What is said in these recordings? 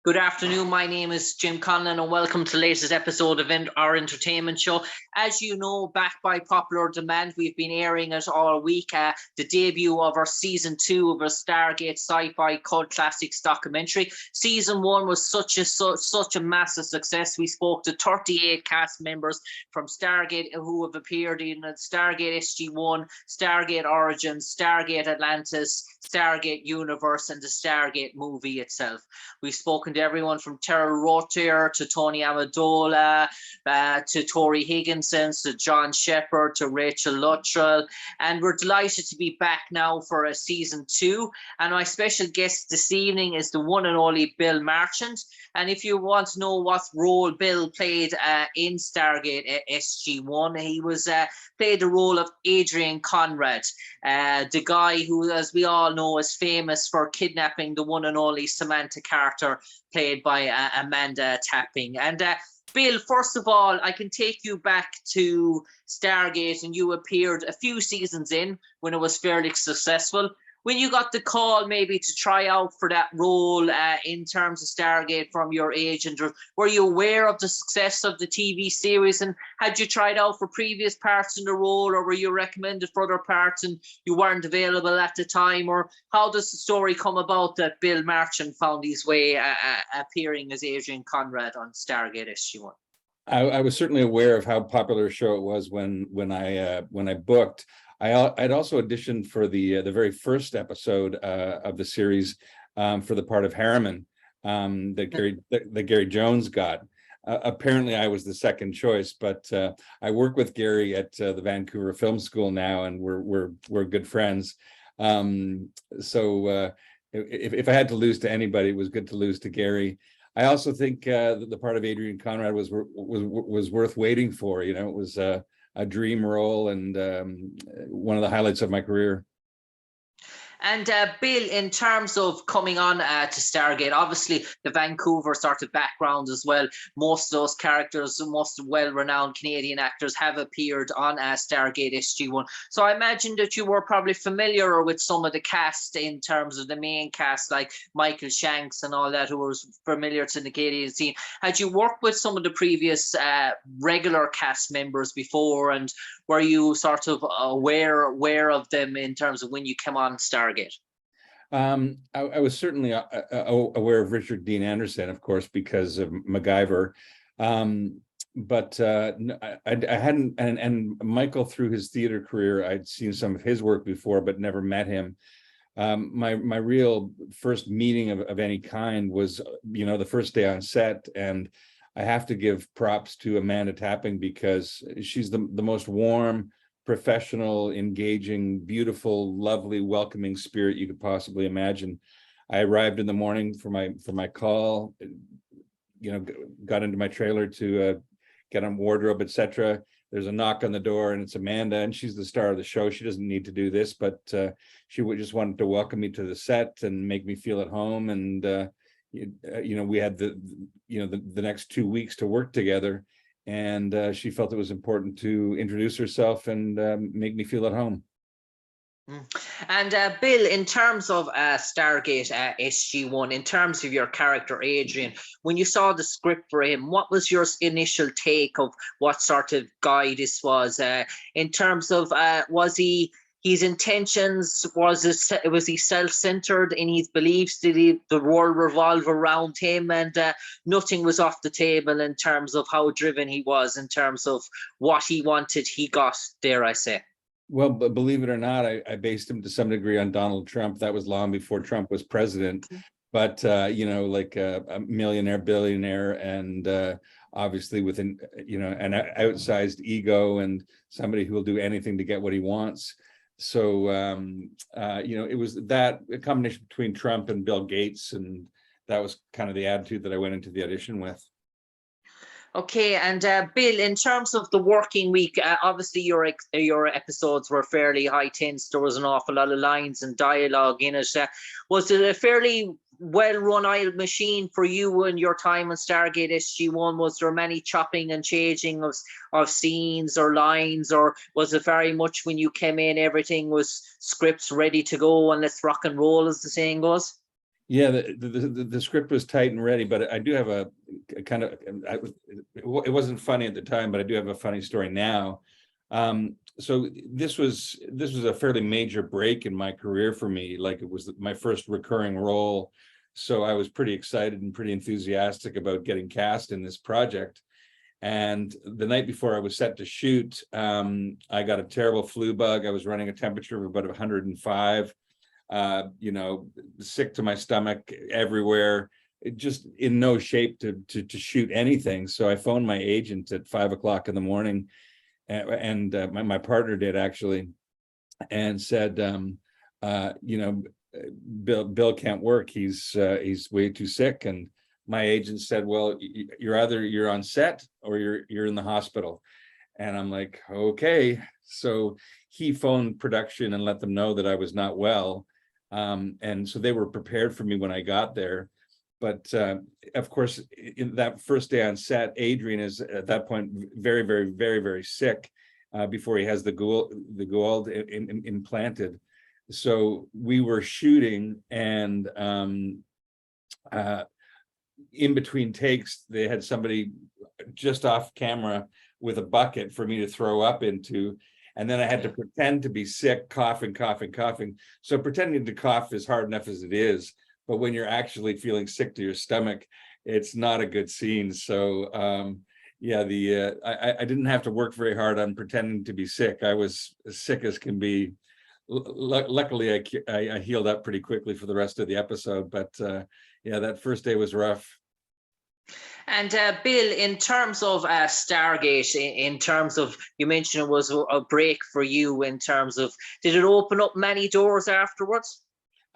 Good afternoon. My name is Jim Conlan, and welcome to the latest episode of our entertainment show. As you know, back by popular demand, we've been airing it all week. The debut of our season 2 of our Stargate Syfy cult classics documentary. Season 1 was such a massive success. We spoke to 38 cast members from Stargate who have appeared in Stargate SG1, Stargate Origins, Stargate Atlantis, Stargate Universe, and the Stargate movie itself. We've spoken to everyone from Terrell Rotier to Tony Amendola, to Tori Higginson, to John Shepherd, to Rachel Luttrell. And we're delighted to be back now for a season 2. And my special guest this evening is the one and only Bill Marchant. And if you want to know what role Bill played in Stargate SG1, he played the role of Adrian Conrad, the guy who, as we all know, is famous for kidnapping the one and only Samantha Carter, played by Amanda Tapping. And Bill, first of all, I can take you back to Stargate, and you appeared a few seasons in when it was fairly successful. When you got the call maybe to try out for that role in terms of Stargate from your agent, or were you aware of the success of the TV series, and had you tried out for previous parts in the role, or were you recommended for other parts and you weren't available at the time? Or how does the story come about that Bill Marchant found his way appearing as Adrian Conrad on Stargate SG1? I was certainly aware of how popular a show it was when I booked. I'd also auditioned for the very first episode of the series for the part of Harriman that Gary Jones got. Apparently, I was the second choice, but I work with Gary at the Vancouver Film School now, and we're good friends. So if I had to lose to anybody, it was good to lose to Gary. I also think that the part of Adrian Conrad was worth waiting for. You know, it was a dream role and one of the highlights of my career. And Bill, in terms of coming on to Stargate, obviously the Vancouver sort of background as well. Most of those characters, most well-renowned Canadian actors have appeared on Stargate SG1. So I imagine that you were probably familiar with some of the cast in terms of the main cast, like Michael Shanks and all that, who was familiar to the Canadian scene. Had you worked with some of the previous regular cast members before, and were you sort of aware of them in terms of when you came on Stargate? I was certainly aware of Richard Dean Anderson, of course, because of MacGyver. But I hadn't, and Michael, through his theater career, I'd seen some of his work before, but never met him. My real first meeting of any kind was, the first day on set, and I have to give props to Amanda Tapping because she's the most warm, professional, engaging, beautiful, lovely, welcoming spirit you could possibly imagine. I arrived in the morning for my call, got into my trailer to get on wardrobe, etc. There's a knock on the door, and it's Amanda, and she's the star of the show. She doesn't need to do this, but she just wanted to welcome me to the set and make me feel at home. And we had the next 2 weeks to work together. And she felt it was important to introduce herself and make me feel at home. And Bill, in terms of Stargate SG1, in terms of your character Adrian, when you saw the script for him, what was your initial take of what sort of guy this was? In terms of his intentions, was he self-centered in his beliefs? Did the world revolve around him, and nothing was off the table in terms of how driven he was, in terms of what he wanted, he got, dare I say? Well, but believe it or not, I based him to some degree on Donald Trump. That was long before Trump was president. But, like a millionaire, billionaire, and obviously with an outsized ego, and somebody who will do anything to get what he wants. So, it was a combination between Trump and Bill Gates, and that was kind of the attitude that I went into the audition with. Okay, and Bill, in terms of the working week, obviously your episodes were fairly high tense. There was an awful lot of lines and dialogue in it. Was it a fairly well-run oiled machine for you and your time on Stargate SG1? Was there many chopping and changing of scenes or lines, or was it very much when you came in, everything was scripts ready to go and let's rock and roll, as the saying goes? Yeah, the script was tight and ready, but I do have a kind of, it wasn't funny at the time, but I do have a funny story now. So this was a fairly major break in my career for me. Like, it was my first recurring role. So I was pretty excited and pretty enthusiastic about getting cast in this project. And the night before I was set to shoot, I got a terrible flu bug. I was running a temperature of about 105. You know, sick to my stomach everywhere, just in no shape to shoot anything. So I phoned my agent at 5 o'clock in the morning, and my partner did actually, and said, you know, Bill can't work. He's way too sick. And my agent said, well, you're on set or you're in the hospital. And I'm like, okay. So he phoned production and let them know that I was not well. And so they were prepared for me when I got there. But of course, in that first day on set, Adrian is at that point very, very, very, very sick before he has the Goa'uld implanted. So we were shooting, and in between takes, they had somebody just off camera with a bucket for me to throw up into. And then I had to pretend to be sick, coughing. So pretending to cough is hard enough as it is, but when you're actually feeling sick to your stomach, it's not a good scene. So yeah, I didn't have to work very hard on pretending to be sick. I was as sick as can be. Luckily, I healed up pretty quickly for the rest of the episode, but yeah, that first day was rough. And Bill, in terms of Stargate, in terms of, you mentioned it was a break for you, in terms of, did it open up many doors afterwards?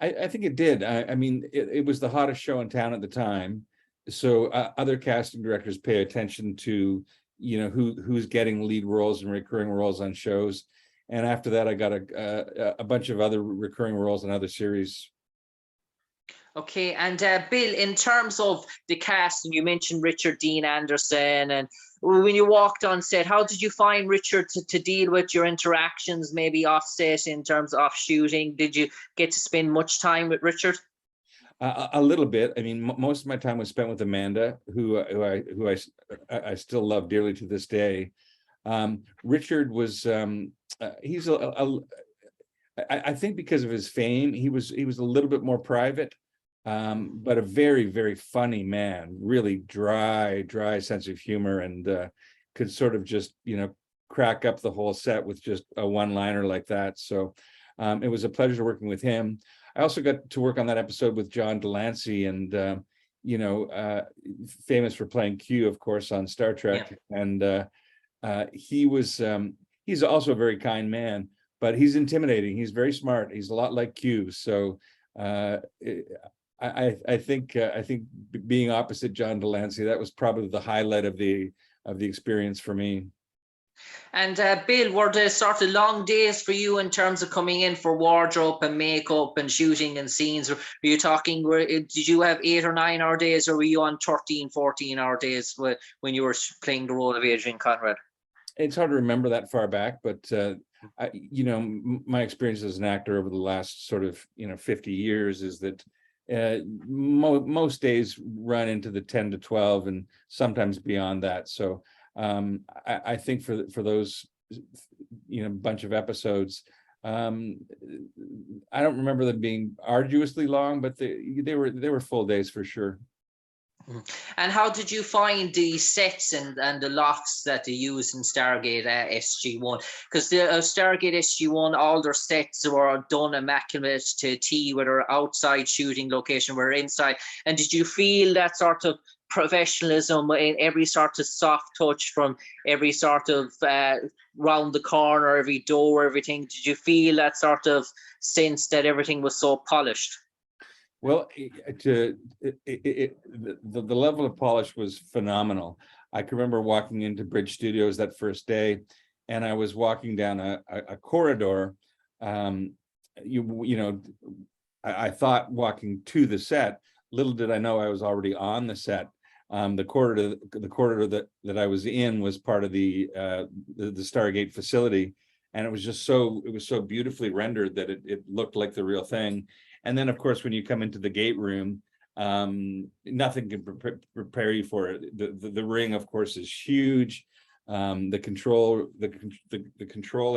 I think it did. I mean, it was the hottest show in town at the time. So other casting directors pay attention to, you know, who's getting lead roles and recurring roles on shows. And after that, I got a bunch of other recurring roles in other series. Okay, and Bill, in terms of the cast, and you mentioned Richard Dean Anderson, and when you walked on set, how did you find Richard to deal with your interactions, maybe off set in terms of shooting? Did you get to spend much time with Richard? A little bit. I mean, most of my time was spent with Amanda, who I still love dearly to this day. Richard was he's I think because of his fame, he was a little bit more private, but a very, very funny man. Really dry sense of humor, and could sort of just, you know, crack up the whole set with just a one-liner like that. So it was a pleasure working with him. I also got to work on that episode with John Delancey, and you know, famous for playing Q, of course, on Star Trek. Yeah. And he's also a very kind man, but he's intimidating. He's very smart. He's a lot like Q. So I think being opposite John Delancey, that was probably the highlight of the experience for me. And Bill, were there sort of long days for you in terms of coming in for wardrobe and makeup and shooting and scenes? Or are you talking, did you have 8 or 9 hour days, or were you on 13, 14-hour days when you were playing the role of Adrian Conrad? It's hard to remember that far back, but you know, my experience as an actor over the last sort of, you know, 50 years is that most days run into the 10 to 12 and sometimes beyond that. So I think for those, you know, bunch of episodes, I don't remember them being arduously long, but they were full days for sure. And how did you find the sets and the lofts that they used in Stargate SG1? Because the Stargate SG1, all their sets were done immaculate to a T, whether outside shooting location, whether inside. And did you feel that sort of professionalism in every sort of soft touch from every sort of round the corner, every door, everything? Did you feel that sort of sense that everything was so polished? Well, the level of polish was phenomenal. I can remember walking into Bridge Studios that first day, and I was walking down a corridor. You know, I thought walking to the set. Little did I know I was already on the set. The corridor that I was in was part of the Stargate facility, and it was so beautifully rendered that it looked like the real thing. And then, of course, when you come into the gate room, nothing can prepare you for it. The ring, of course, is huge. The control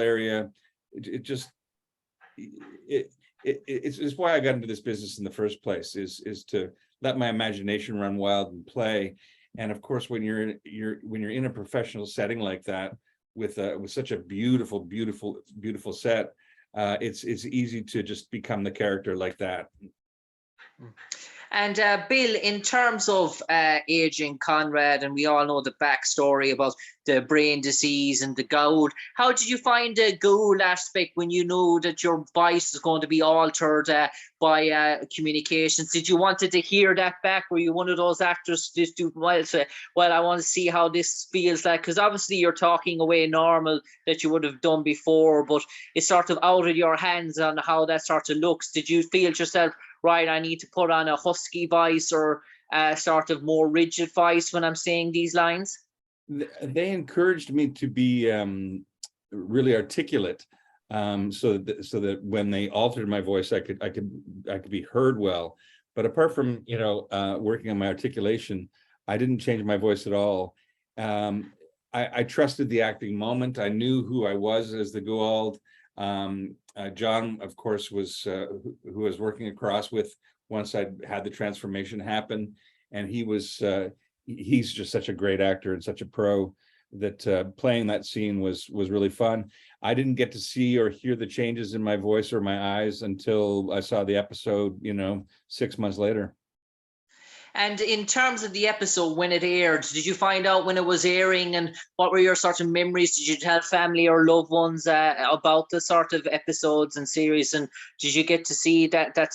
area, it's why I got into this business in the first place, is to let my imagination run wild and play. And of course, when you're in a professional setting like that, with such a beautiful set, it's easy to just become the character like that. And Bill, in terms of Adrian Conrad, and we all know the backstory about the brain disease and the gout, how did you find the ghoul aspect when you know that your voice is going to be altered by communications? Did you wanted to hear that back? Were you one of those actors just do well, I want to see how this feels like? Because obviously you're talking away normal that you would have done before, but it's sort of out of your hands on how that sort of looks. Did you feel yourself, right, I need to put on a husky voice or a sort of more rigid voice when I'm saying these lines? They encouraged me to be really articulate, so that when they altered my voice, I could be heard well. But apart from working on my articulation, I didn't change my voice at all. I trusted the acting moment. I knew who I was as the Goa'uld. John, of course, was who I was working across with once I'd had the transformation happen, and he's just such a great actor and such a pro that playing that scene was really fun. I didn't get to see or hear the changes in my voice or my eyes until I saw the episode, 6 months later. And in terms of the episode, when it aired, did you find out when it was airing, and what were your sort of memories? Did you tell family or loved ones about the sort of episodes and series? And did you get to see that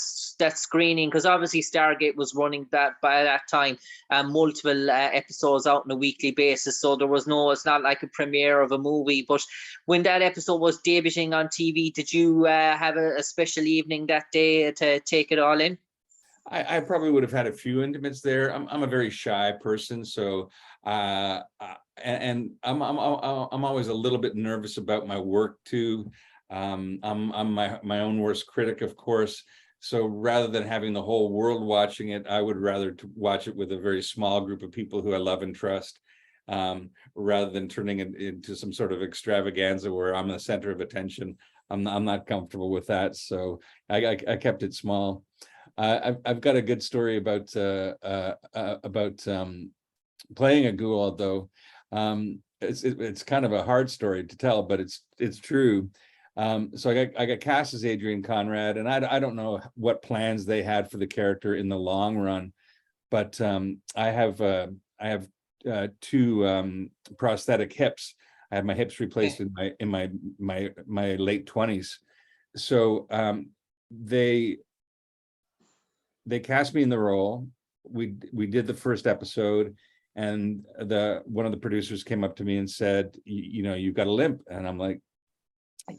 screening? Because obviously Stargate was running that by that time, multiple episodes out on a weekly basis. So there was it's not like a premiere of a movie. But when that episode was debuting on TV, did you have a special evening that day to take it all in? I probably would have had a few intimates there. I'm a very shy person, so and I'm always a little bit nervous about my work too. I'm my own worst critic, of course. So rather than having the whole world watching it, I would rather watch it with a very small group of people who I love and trust, rather than turning it into some sort of extravaganza where I'm the center of attention. I'm not comfortable with that, so I kept it small. I've got a good story about playing a Goa'uld, though. It's kind of a hard story to tell, but it's true. So I got cast as Adrian Conrad, and I don't know what plans they had for the character in the long run, but I have two prosthetic hips. I have my hips replaced in my late 20s. So they cast me in the role. We did the first episode, and one of the producers came up to me and said, you've got a limp. And I'm like,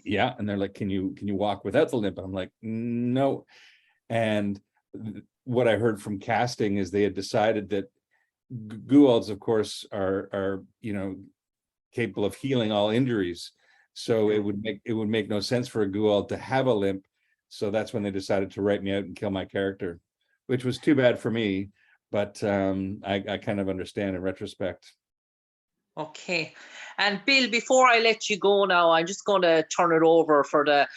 yeah. And they're like, can you walk without the limp? And I'm like, no. And what I heard from casting is they had decided that Goa'ulds, of course, are capable of healing all injuries. So it would make no sense for a Goa'uld to have a limp. So that's when they decided to write me out and kill my character, which was too bad for me, but I kind of understand in retrospect. Okay. And Bill, before I let you go now, I'm just going to turn it over for the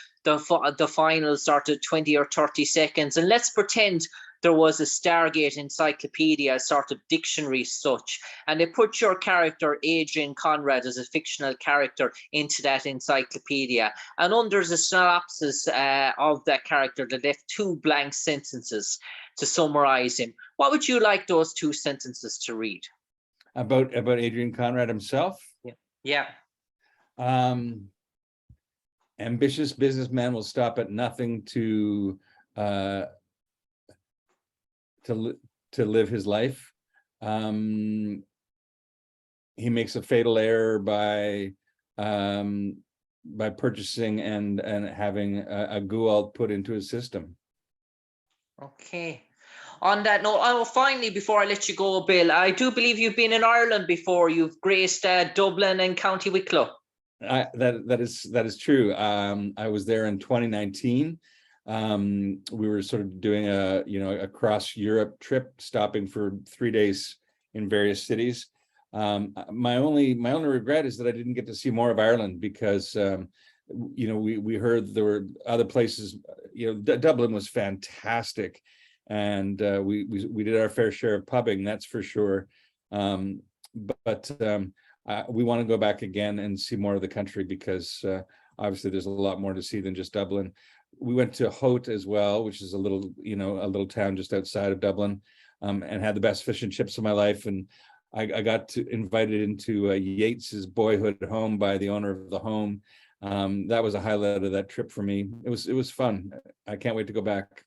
final sort of 20 or 30 seconds. And let's pretend there was a Stargate encyclopedia, sort of dictionary such, and they put your character, Adrian Conrad, as a fictional character into that encyclopedia. And under the synopsis of that character, they left 2 blank sentences to summarize him. What would you like those 2 sentences to read? About Adrian Conrad himself? Yeah. Ambitious businessman will stop at nothing to live his life. He makes a fatal error by purchasing and having a Goa'uld put into his system. Okay. On that note, finally, before I let you go, Bill, I do believe you've been in Ireland before. You've graced Dublin and County Wicklow. That is true. I was there in 2019. We were sort of doing a cross Europe trip, stopping for 3 days in various cities. My only regret is that I didn't get to see more of Ireland, because we heard there were other places. Dublin was fantastic, and we did our fair share of pubbing, that's for sure. But we want to go back again and see more of the country, because obviously there's a lot more to see than just Dublin. We went to Hote as well, which is a little town just outside of Dublin, and had the best fish and chips of my life. And I got invited into Yates's boyhood home by the owner of the home. That was a highlight of that trip for me. It was fun. I can't wait to go back.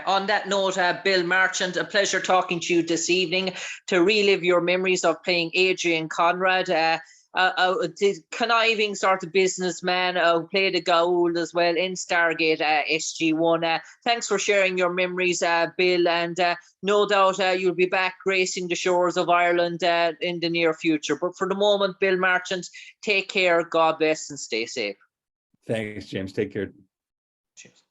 On that note, Bill Marchant, a pleasure talking to you this evening to relive your memories of playing Adrian Conrad, the conniving sort of businessman who played a Gaul as well in Stargate SG1. Thanks for sharing your memories, Bill, and no doubt you'll be back gracing the shores of Ireland in the near future. But for the moment, Bill Marchant, take care, God bless, and stay safe. Thanks, James. Take care. Cheers.